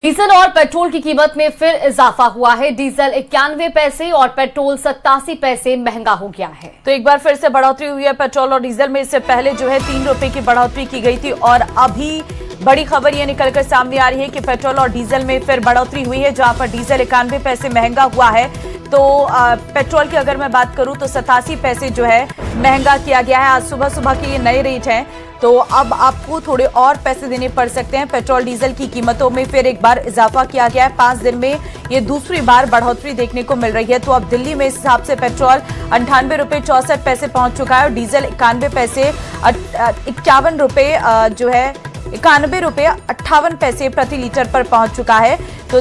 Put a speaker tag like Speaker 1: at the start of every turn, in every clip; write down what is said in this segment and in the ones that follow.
Speaker 1: Diesel और petrol की कीमत में फिर इजाफा हुआ है। डीजल 91 पैसे और पेट्रोल 87 पैसे महंगा हो गया है।
Speaker 2: तो एक बार फिर से बढ़ोतरी हुई है पेट्रोल और डीजल में। इससे पहले जो है 3 रुपए की बढ़ोतरी की गई थी और अभी बड़ी खबर ये निकलकर सामने आ रही है कि पेट्रोल और डीजल में फिर बढ़ोतरी हुई है, जहां पर डीजल 91 पैसे महंगा हुआ है। तो पेट्रोल की अगर मैं बात करूं तो 87 पैसे जो है महंगा किया गया है। आज सुबह सुबह के ये नए रेट हैं, तो अब आपको थोड़े और पैसे देने पड़ सकते हैं। पेट्रोल डीजल की कीमतों में फिर एक बार इजाफा किया गया है। 5 दिन में ये दूसरी बार बढ़ोतरी देखने को मिल रही है। तो अब दिल्ली में इस हिसाब से पेट्रोल 98 रुपए 64 पैसे पहुंच चुका है और डीजल 91 पैसे 51 रुपए जो है 91 रुपए 58 पैसे प्रति लीटर पर पहुंच चुका है। तो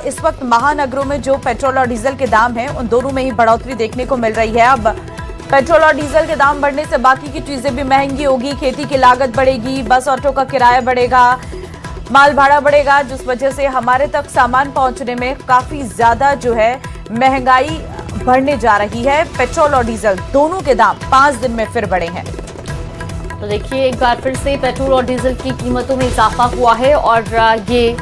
Speaker 2: इस वक्त महानगरों में जो पेट्रोल और डीजल के दाम हैं उन दोनों में ही बढ़ोतरी देखने को मिल रही है। अब पेट्रोल और डीजल के दाम बढ़ने से बाकी की चीजें भी महंगी होगी। खेती की लागत बढ़ेगी, बस ऑटो का किराया बढ़ेगा, माल भाड़ा बढ़ेगा, जिस वजह से हमारे तक सामान पहुंचने में काफी ज्यादा जो है महंगाई बढ़ने जा रही है। पेट्रोल और डीजल दोनों के दाम 5 दिन में फिर बढ़े हैं।
Speaker 1: तो देखिए, एक बार फिर से पेट्रोल और डीजल की कीमतों में इजाफा हुआ है और ये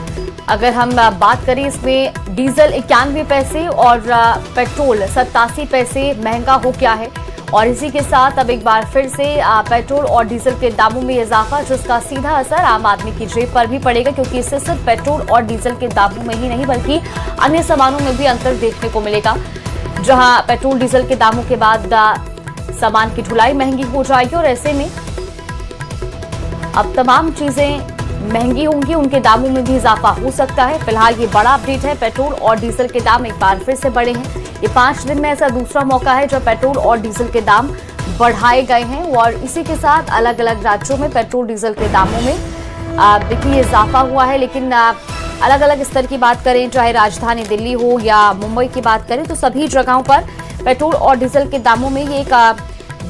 Speaker 1: अगर हम बात करें, इसमें डीजल 91 पैसे और पेट्रोल 87 पैसे महंगा हो गया है। और इसी के साथ अब एक बार फिर से पेट्रोल और डीजल के दामों में इजाफा, जिसका सीधा असर आम आदमी की जेब पर भी पड़ेगा, क्योंकि इससे सिर्फ पेट्रोल और डीजल के दामों में ही नहीं बल्कि अन्य सामानों में भी अंतर देखने को मिलेगा। जहां पेट्रोल डीजल के दामों के बाद सामान की ढुलाई महंगी हो जाएगी और ऐसे में अब तमाम चीजें महंगी होंगी, उनके दामों में भी इजाफा हो सकता है। फिलहाल ये बड़ा अपडेट है, पेट्रोल और डीजल के दाम एक बार फिर से बढ़े हैं। ये 5 दिन में ऐसा दूसरा मौका है जब पेट्रोल और डीजल के दाम बढ़ाए गए हैं और इसी के साथ अलग अलग राज्यों में पेट्रोल डीजल के दामों में देखिए इजाफा हुआ है। लेकिन अलग अलग स्तर की बात करें, चाहे राजधानी दिल्ली हो या मुंबई की बात करें, तो सभी जगहों पर पेट्रोल और डीजल के दामों में ये एक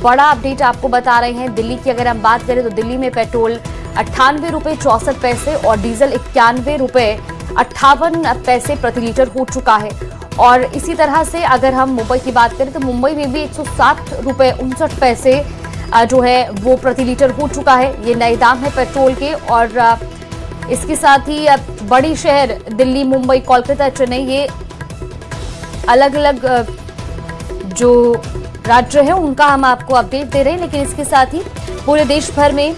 Speaker 1: बड़ा अपडेट आपको बता रहे हैं। दिल्ली की अगर हम बात करें तो दिल्ली में पेट्रोल 98 रुपए 64 पैसे और डीजल 91 रुपए 58 पैसे प्रति लीटर हो चुका है। और इसी तरह से अगर हम मुंबई की बात करें तो मुंबई में भी 160 रुपए 59 पैसे जो है वो प्रति लीटर हो चुका है। ये नए दाम है पेट्रोल के। और इसके साथ ही बड़ी शहर दिल्ली, मुंबई, कोलकाता, चेन्नई, ये अलग अलग जो राज्य है उनका हम आपको अपडेट दे रहे हैं। लेकिन इसके साथ ही पूरे देश भर में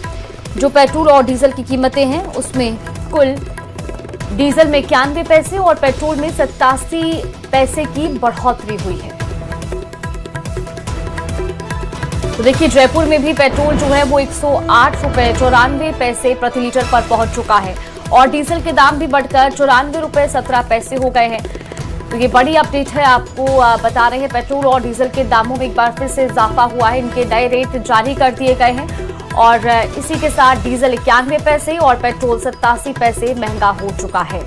Speaker 1: जो पेट्रोल और डीजल की कीमतें हैं उसमें कुल डीजल में 91 पैसे और पेट्रोल में 87 पैसे की बढ़ोतरी हुई है। तो देखिए, जयपुर में भी पेट्रोल जो है वो 108 रुपए 94 पैसे प्रति लीटर पर पहुंच चुका है और डीजल के दाम भी बढ़कर 94 रुपए 17 पैसे हो गए हैं। तो ये बड़ी अपडेट है, आपको बता रहे हैं पेट्रोल और डीजल के दामों में एक बार फिर से इजाफा हुआ है। इनके नए रेट जारी कर दिए गए हैं और इसी के साथ डीजल 91 पैसे और पेट्रोल 87 पैसे महंगा हो चुका है।